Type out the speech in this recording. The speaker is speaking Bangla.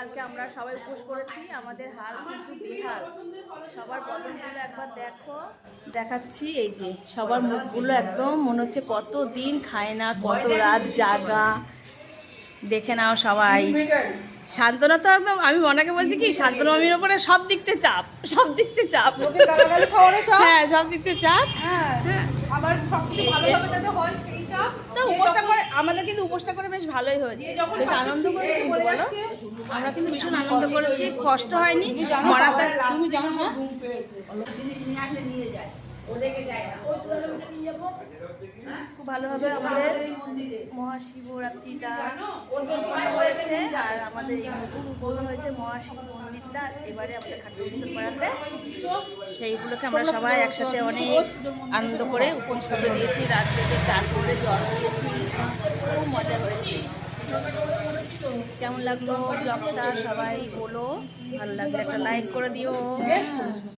কালকে আমরা সবাই উপোস করেছি, আমাদের হাল কিন্তু বেহাল। সবার বদনগুলো একবার দেখো, দেখাচ্ছি। এই যে সবার মুখগুলো একদম মনে হচ্ছে কত দিন খায় না, কত রাত জাগা। দেখে নাও সবাই। শান্তনা তো একদম, আমি মনাকে বলছি কি শান্তনা মামির ওপরে সব দিক থেকে চাপ, সব দিক থেকে চাপ, হ্যাঁ সব দিক থেকে চাপ। হ্যাঁ আবার সবথেকে ভালোভাবে যাতে হয় সেই চাপ। তা উপোসটা করে আমাদের কিন্তু উপোসটা করে বেশ ভালোই হয়েছে, বেশ আনন্দ করেছি কিন্তু বলো। আমরা কিন্তু ভীষণ আনন্দ করেছি, কষ্ট হয়নি। মনাতে তুমি জানো না জিনিস নিয়ে আসলে নিয়ে যায়, ও রেখে যায় না, নিয়ে যাবো। খুব ভালোভাবে আমাদের মহাশিবরাত্রিটা সম্পন্ন হয়েছে। আর আমাদের এই নতুন উদ্বোধন হয়েছে মহাশিব মন্দিরটা এবারে আমাদের খাদ্য করাতে। সেইগুলোকে আমরা সবাই একসাথে অনেক আনন্দ করে উপোস করে দিয়েছি, রাত্রিতে চার করে জল দিয়েছি, খুব মজা হয়েছে। কেমন লাগলো ব্লগটা সবাই বলো, ভালো লাগলে একটা লাইক করে দিও।